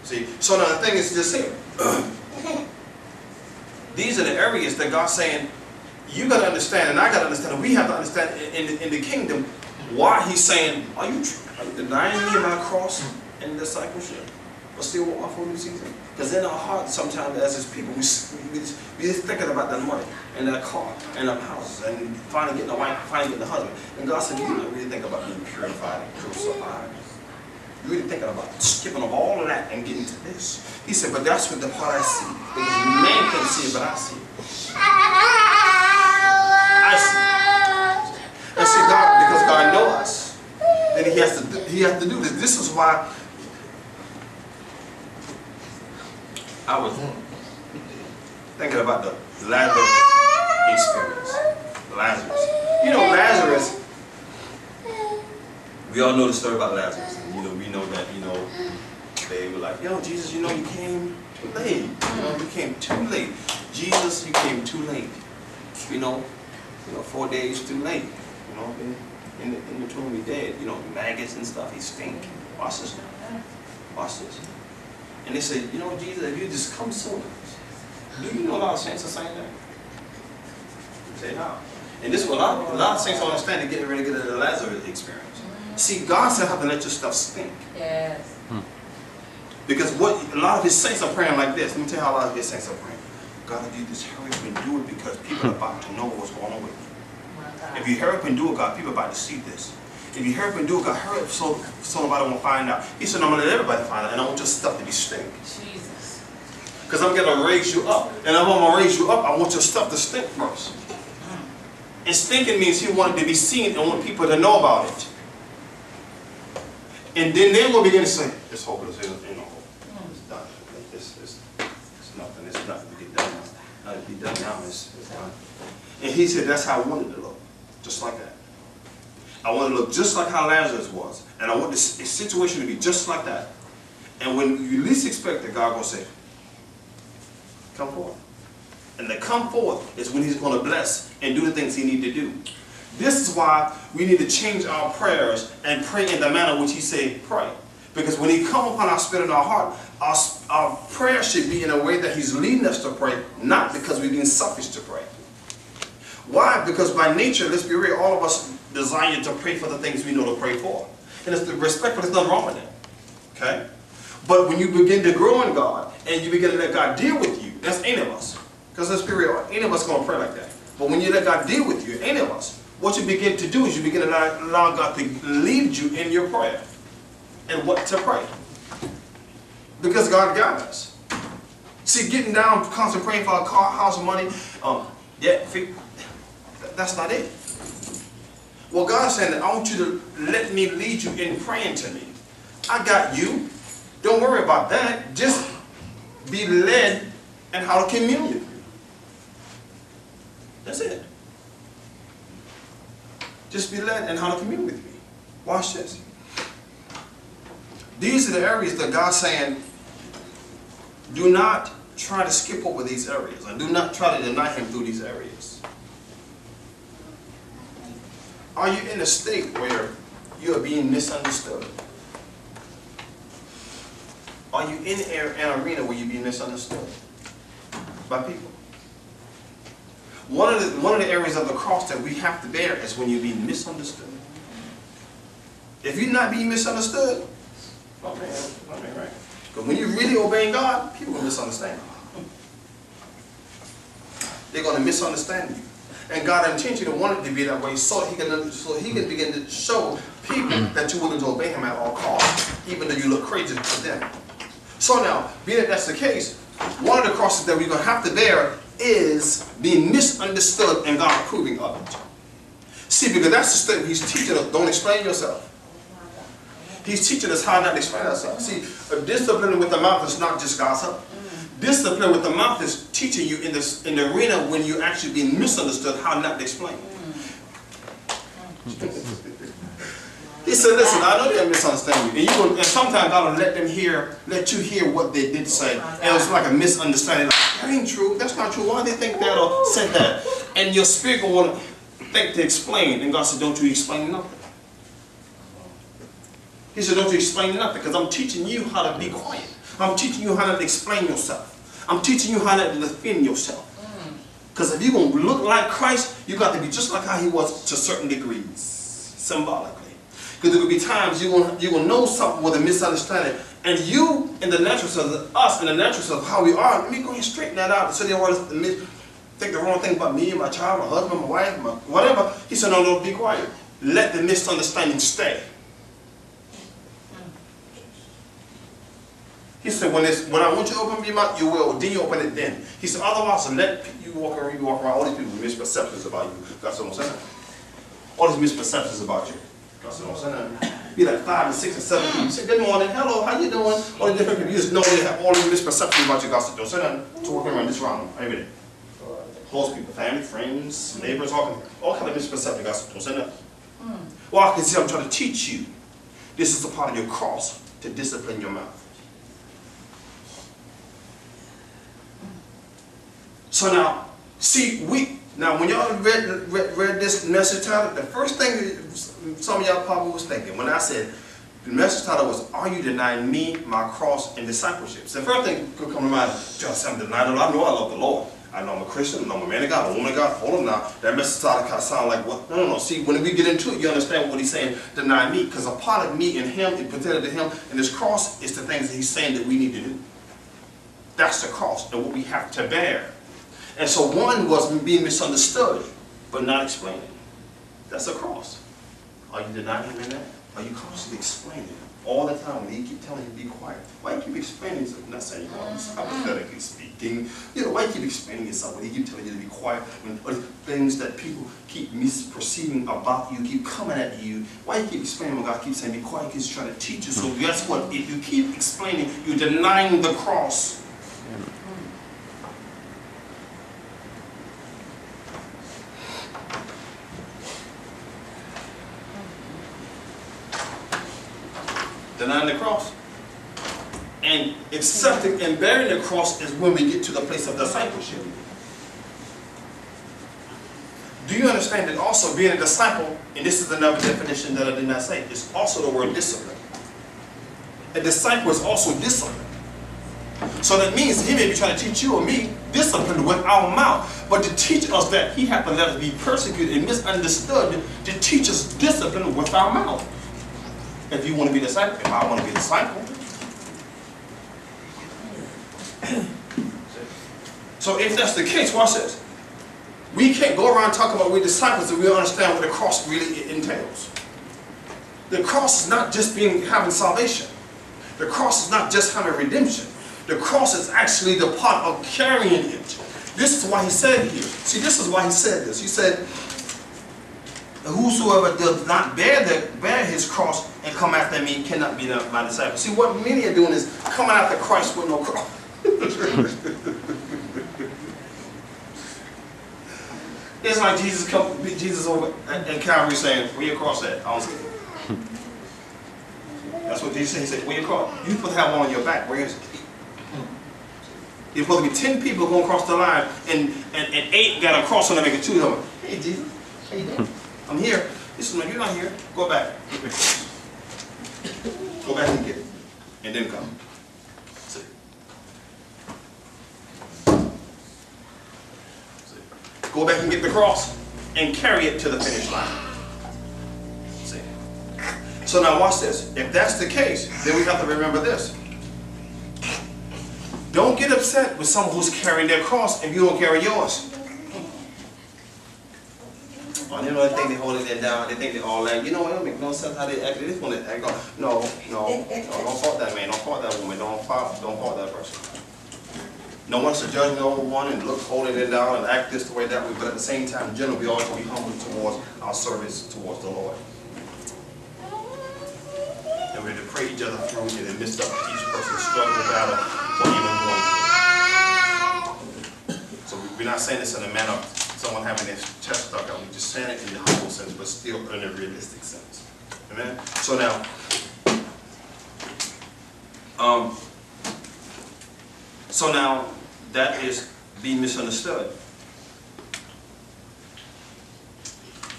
See, so now the thing is this here. These are the areas that God's saying, you got to understand, and I got to understand, and we have to understand in the kingdom why He's saying, are you denying me my cross and discipleship, but still want my full new season? Because in our hearts, sometimes as His people, we just thinking about that money and that car and that house and finally getting a wife, finally getting a husband. And God said, you don't really think about being purified and crucified. You're really thinking about skipping over all of that and getting to this. He said, but that's what the part I see. Because man can't see it, but I see it. I see it. And see, God, because God knows us, then He has to do this. This is why I was thinking about the Lazarus experience. Lazarus. You know, Lazarus, we all know the story about Lazarus. And, we know that, they were like, yo, Jesus, you came too late. You came too late. Jesus, you came too late. 4 days too late. In the tomb he dead. Maggots and stuff, he stink. Watch this now. Watch this. And they say, Jesus, if you just come sooner. Do you know a lot of saints are saying that? Say no. And this is what a lot of saints don't understand. They're getting ready to get the Lazarus experience. See, God said, have to let your stuff stink. Yes. Because what a lot of His saints are praying like this. Let me tell you how a lot of His saints are praying. God, if you just hurry up and do it, because people are about to know what's going on with you. If you hurry up and do it, God, people are about to see this. If you hurry up and do it, God, hurry up so nobody won't find out. He said, I'm going to let everybody find out, and I want your stuff to be stink. Jesus. Because I'm going to raise you up. And if I'm going to raise you up, I want your stuff to stink first. And stinking means He wanted to be seen and want people to know about it. And then they will begin to say, it's hopeless, it's done. It's nothing, it's nothing to get done now. Not to be done now, it's done. And He said, that's how I wanted to look. Just like that. I want to look just like how Lazarus was. And I want this situation to be just like that. And when you least expect it, God will say, come forth. And the come forth is when He's going to bless and do the things He needs to do. This is why we need to change our prayers and pray in the manner which He said pray. Because when He come upon our spirit and our heart, our prayer should be in a way that He's leading us to pray, not because we're being selfish to pray. Why? Because by nature, let's be real, all of us desire to pray for the things we know to pray for. And it's respectful, there's nothing wrong with that. Okay? But when you begin to grow in God, and you begin to let God deal with you, that's any of us. Because let's be real, any of us going to pray like that. But when you let God deal with you, any of us, what you begin to do is you begin to allow God to lead you in your prayer. And what to pray. Because God got us. See, getting down, constantly praying for a car, house, money, that's not it. Well, God's saying that I want you to let me lead you in praying to me. I got you. Don't worry about that. Just be led in how to commune with me. That's it. Just be led in how to commune with me. Watch this. These are the areas that God's saying, do not try to skip over these areas. And do not try to deny Him through these areas. Are you in a state where you are being misunderstood? Are you in an arena where you're being misunderstood by people? One of the areas of the cross that we have to bear is when you're being misunderstood. If you're not being misunderstood, right. Because when you're really obeying God, people will misunderstand you. They're going to misunderstand you. And God intentionally wanted it to be that way so He can begin to show people that you're willing to obey Him at all costs, even though you look crazy to them. So now, being that that's the case, one of the crosses that we're going to have to bear is being misunderstood and God approving of it. See, because that's the state He's teaching us, don't explain yourself. He's teaching us how not to explain ourselves. See, discipline with the mouth is not just gossip. Discipline with the mouth is teaching you in the arena when you're actually being misunderstood how not to explain. He said, listen, I know they misunderstand you. And sometimes God will let you hear what they did say. And it's like a misunderstanding. Like, that ain't true. That's not true. Why do they think that or said that? And your spirit will want to think to explain. And God said, don't you explain nothing. He said, don't you explain nothing, because I'm teaching you how to be quiet. I'm teaching you how to explain yourself. I'm teaching you how to defend yourself. Because if you're going to look like Christ, you got to be just like how he was to certain degrees, symbolically. Because there will be times you're going to know something with a misunderstanding. And you, in the natural sense of us, in the natural sense of how we are, let me go ahead and straighten that out. So they want to think the wrong thing about me and my child, my husband, my wife, whatever. He said, no, be quiet. Let the misunderstanding stay. He said, when I want you to open your mouth, you will. Then you open it then. He said, otherwise, let you walk around, all these people with misperceptions about you. That's what I'm saying. All these misperceptions about you. That's what I'm saying. Be like 5 and 6 and 7 people. You say, good morning, hello, how you doing? All the different people. You just know they have all these misperceptions about you. God said, don't say nothing. To walking around this round. Every day. Close people, family, friends, neighbors, all kind of misperceptions. God said, don't say nothing. Well, I can see I'm trying to teach you. This is a part of your cross to discipline your mouth. So now, see, when y'all read this message title, the first thing some of y'all probably was thinking, when I said, the message title was, are you denying me, my cross, and discipleship? So the first thing could come to mind, just I'm denying the Lord. I know I love the Lord. I know I'm a Christian, I know I'm a man of God, a woman of God. Hold on now. That message title kind of sound like what? No. See, when we get into it, you understand what he's saying, deny me. Because a part of me and him, it presented to him, and this cross is the things that he's saying that we need to do. That's the cross, and what we have to bear. And so one was being misunderstood, but not explaining. That's a cross. Are you denying him in that? Are you constantly explaining all the time when he keep telling you to be quiet? Why you keep explaining yourself? Not saying you're hypothetically speaking. You know, why you keep explaining yourself when he keep telling you to be quiet? When things that people keep misperceiving about you keep coming at you. Why you keep explaining when God keeps saying be quiet? Because he's trying to teach you. So guess what? If you keep explaining, you're denying the cross. Denying the cross. And accepting and bearing the cross is when we get to the place of discipleship. Do you understand that also being a disciple, and this is another definition that I did not say, is also the word discipline. A disciple is also disciplined. So that means he may be trying to teach you or me discipline with our mouth, but to teach us that he had to let us be persecuted and misunderstood, to teach us discipline with our mouth. If you want to be a disciple, if I want to be a disciple. So if that's the case, watch this. We can't go around talking about we're disciples and we don't understand what the cross really entails. The cross is not just having salvation. The cross is not just having redemption. The cross is actually the part of carrying it. This is why he said here. See, this is why he said this. He said, whosoever does not bear his cross and come after me cannot be my disciple. See, what many are doing is coming after Christ with no cross. It's like Jesus over at Calvary saying, where your cross at? I don't see it. That's what Jesus said. He said, where your cross? You're supposed to have one on your back. Where is it? You're supposed to be 10 people going across the line and 8 got a cross on them and 2 of them. Hey, Jesus, how you doing? I'm here. This is when you're not here. Go back. Go back and get it. And then come. See. Go back and get the cross and carry it to the finish line. See. So now watch this. If that's the case, then we have to remember this. Don't get upset with someone who's carrying their cross if you don't carry yours. You know, they think they're holding it down. They think they're all that. You know, it don't make no sense how they act. They just want to act. No, don't fault that man. Don't fault that woman. Don't fault that person. No one's to judge no one and look holding it down and act this the way that way. But at the same time, in general, we always be humble towards our service towards the Lord. And we're to pray each other through in the midst of each person's struggle, battle, or even going through. So we're not saying this in a manner of someone having their chest stuck out. We're just saying it in the humble sense, but still in a realistic sense. Amen? So now, that is being misunderstood.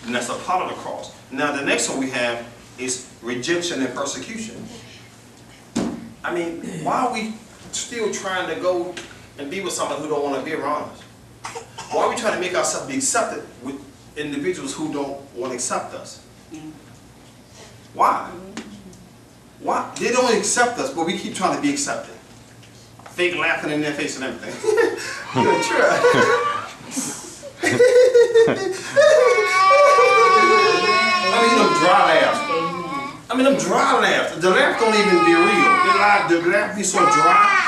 And that's a part of the cross. Now the next one we have is rejection and persecution. I mean, why are we still trying to go and be with someone who don't want to be around us? Why are we trying to make ourselves be accepted with individuals who don't want to accept us? Why? Why? They don't accept us, but we keep trying to be accepted. Fake laughing in their face and everything. You're try. I mean, them dry laughs. I mean, them dry laughs. The laugh don't even be real. The laugh be so dry.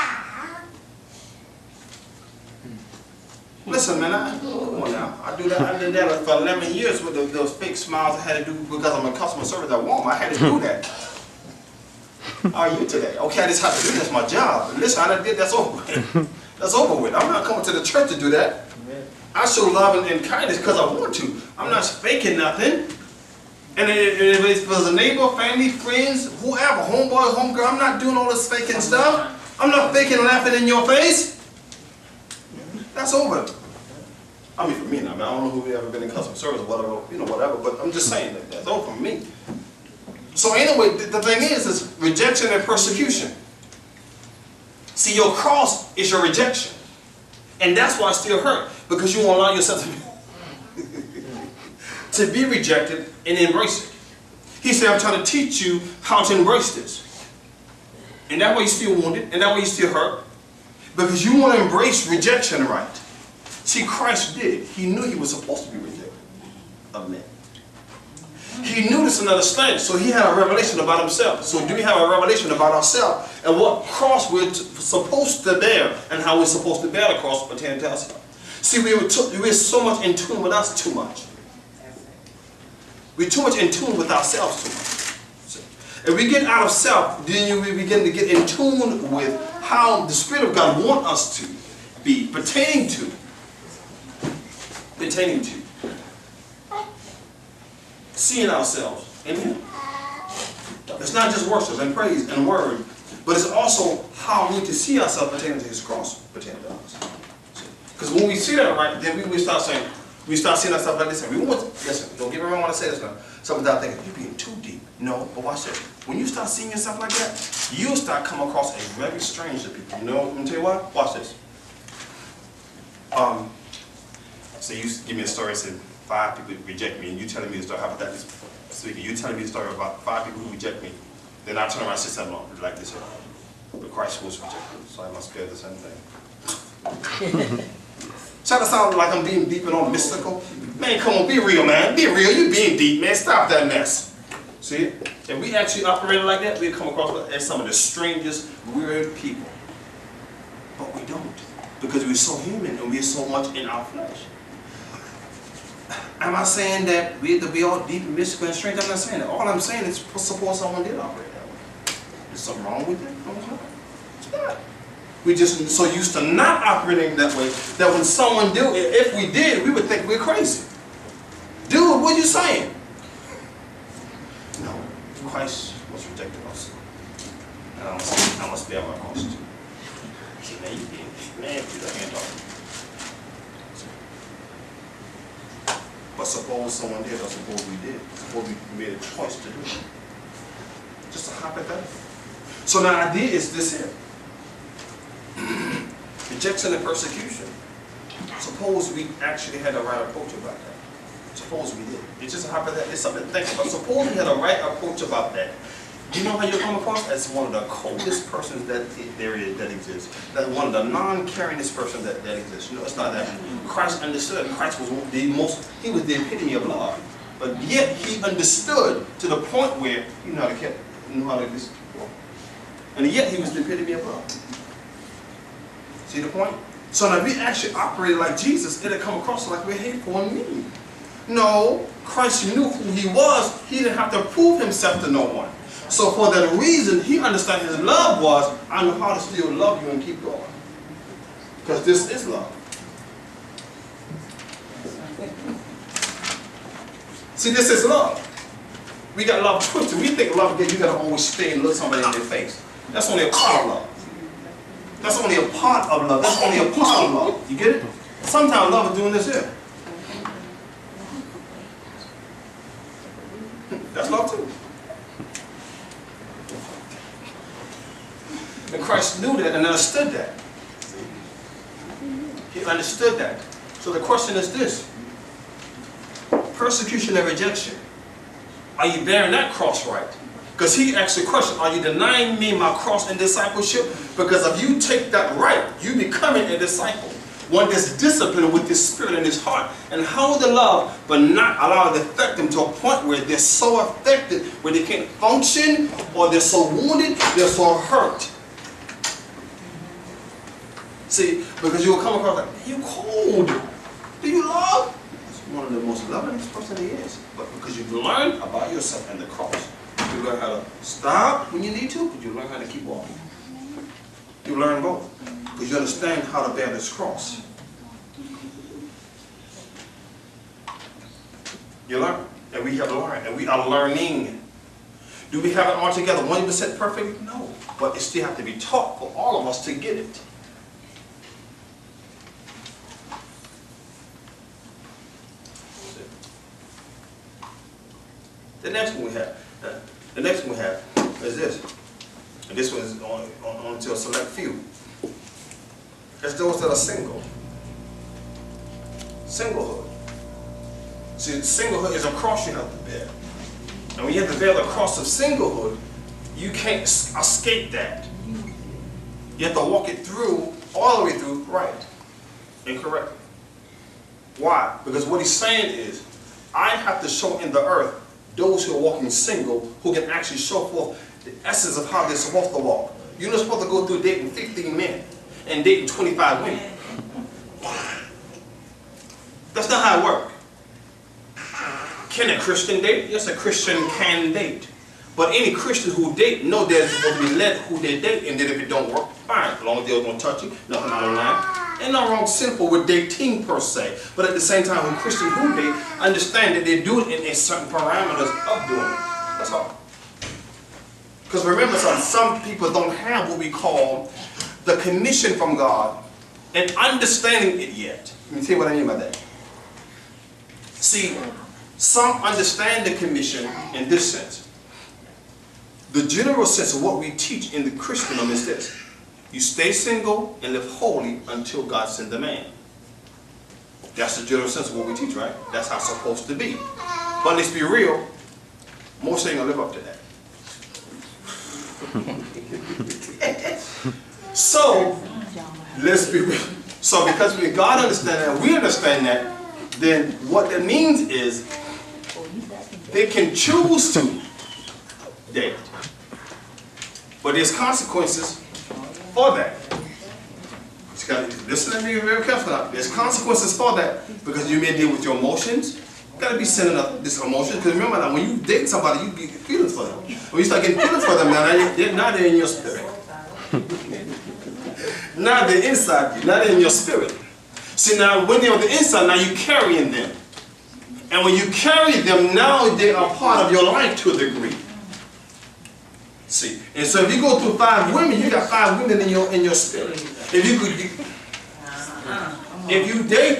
Listen, man, come on now. I did that for 11 years with those fake smiles I had to do because I'm a customer service at Walmart. I had to do that. How are you today? Okay, I just have to do that's my job. But listen, I done did that's over with. That's over with. I'm not coming to the church to do that. I show love and kindness because I want to. I'm not faking nothing. And if it's for the neighbor, family, friends, whoever, homeboy, homegirl, I'm not doing all this faking stuff. I'm not faking laughing in your face. That's over. I mean, for me now, I don't know who ever been in customer service or whatever, you know, whatever, but I'm just saying that that's over for me. So anyway, the thing is rejection and persecution. See, your cross is your rejection. And that's why it still hurt, because you won't allow yourself to be rejected and embrace it. He said, I'm trying to teach you how to embrace this. And that way you're still wounded, and that way you're still hurt. Because you want to embrace rejection, right? See, Christ did. He knew he was supposed to be rejected of men. He knew this and understood, so he had a revelation about himself. So do we have a revelation about ourselves and what cross we're supposed to bear and how we're supposed to bear the cross pertaining to ourselves? See, we're so much in tune with us too much. We're too much in tune with ourselves too much. If we get out of self, then we begin to get in tune with how the Spirit of God wants us to be pertaining to. Seeing ourselves in Him. It's not just worship and praise and word, but it's also how we need to see ourselves pertaining to His cross, pertaining to us. Because when we see that right, then we start saying, we start seeing ourselves like this. And we want to, listen, don't get me wrong when I say this now. Some of that thinking, you're being too deep. No, but watch this. When you start seeing yourself like that, you'll start coming across as very strange to people. You know, let me tell you what? Watch this. So you give me a story, said 5 people reject me, and you telling me the story, hypothetically speaking, you telling me the story about 5 people who reject me, then I turn around and say something like this. But Christ was rejected, so I must bear the same thing. Try to sound like I'm being deep and all mystical. Man, come on, be real, man. Be real. You being deep, man. Stop that mess. See? If we actually operated like that, we'd come across as some of the strangest, weird people. But we don't. Because we're so human and we're so much in our flesh. Am I saying that we have to be all deep and mystical and strange? I'm not saying that. All I'm saying is suppose someone did operate that way. Is something wrong with it? No, it's not. It's not. We're just so used to not operating that way that when someone do it, if we did, we would think we're crazy. Dude, what are you saying? No, Christ was rejected also. And I must bear my cross too. See, man, you put your hand on. But suppose someone did, or suppose we did. Suppose we made a choice to do it. Just a hypothetical. So the idea is this here. Rejection and persecution. Suppose we actually had the right approach about that. Suppose we did. It's just a hypothetical. It's something to think about. Suppose we had a right approach about that. You know how you come across as one of the coldest persons that exists. That one of the non-caringest persons that exists. You know, it's not that. Christ understood. Christ was he was the epitome of love. But yet he understood to the point where he knew how to listen to people. And yet he was the epitome of love. See the point? So now if we actually operated like Jesus, it'll come across like we're hateful and mean. No, Christ knew who he was. He didn't have to prove himself to no one. So for that reason, he understood his love was, I know how to still love you and keep going. Because this is love. See, this is love. We got love twisted. We think love, you got to always stay and look somebody in their face. That's only a part of love. That's only a part of love. That's only a part of love. You get it? Sometimes love is doing this here. That's love too. And Christ knew that and understood that. He understood that. So the question is this. Persecution and rejection. Are you bearing that cross right? Because he asked the question, are you denying me my cross and discipleship? Because if you take that right, you becoming a disciple. One that's disciplined with his spirit and his heart. And how to love, but not allow it to affect them to a point where they're so affected, where they can't function, or they're so wounded, they're so hurt. See, because you will come across like, you cold. Do you love? That's one of the most loving person he is. But because you've learned about yourself and the cross. You learn how to stop when you need to, but you learn how to keep walking. You learn both. Because you understand how to bear this cross. You learn. And we have learned. And we are learning. Do we have it all together 100% perfect? No. But it still has to be taught for all of us to get it. The next one we have. The next one we have is this. And this one is on to a select few. It's those that are single. Singlehood. See, singlehood is a cross you have to bear. And when you have to bear the cross of singlehood, you can't escape that. You have to walk it through, all the way through, right and correctly. Why? Because what he's saying is, I have to show in the earth those who are walking single, who can actually show forth the essence of how they're supposed to walk. You're not supposed to go through dating 15 men and dating 25 women. That's not how it works. Can a Christian date? Yes, a Christian can date. But any Christian who date know they're supposed to be led who they date, and then if it don't work, fine. As long as they don't touch you, nothing out of line. Ain't no wrong sinful with dating per se. But at the same time, when Christians who date understand that they do it in certain parameters of doing it. That's all. Because remember, some people don't have what we call the commission from God and understanding it yet. Let me tell you what I mean by that. See, some understand the commission in this sense. The general sense of what we teach in the Christendom is this. You stay single and live holy until God sends the man. That's the general sense of what we teach, right? That's how it's supposed to be. But let's be real, most ain't gonna live up to that. So, let's be real. So because when God understands that, we understand that, then what that means is they can choose to date. But there's consequences for that. You gotta listen and be very careful now. There's consequences for that because you may deal with your emotions. You gotta be sending up this emotion because remember that when you date somebody, you get feelings for them. When you start getting feelings for them, now they're in your spirit. Now they're inside you, now they're in your spirit. See, now when they're on the inside, now you're carrying them. And when you carry them, now they are part of your life to a degree. See, and so if you go through 5 women, you got 5 women in your spirit. If you date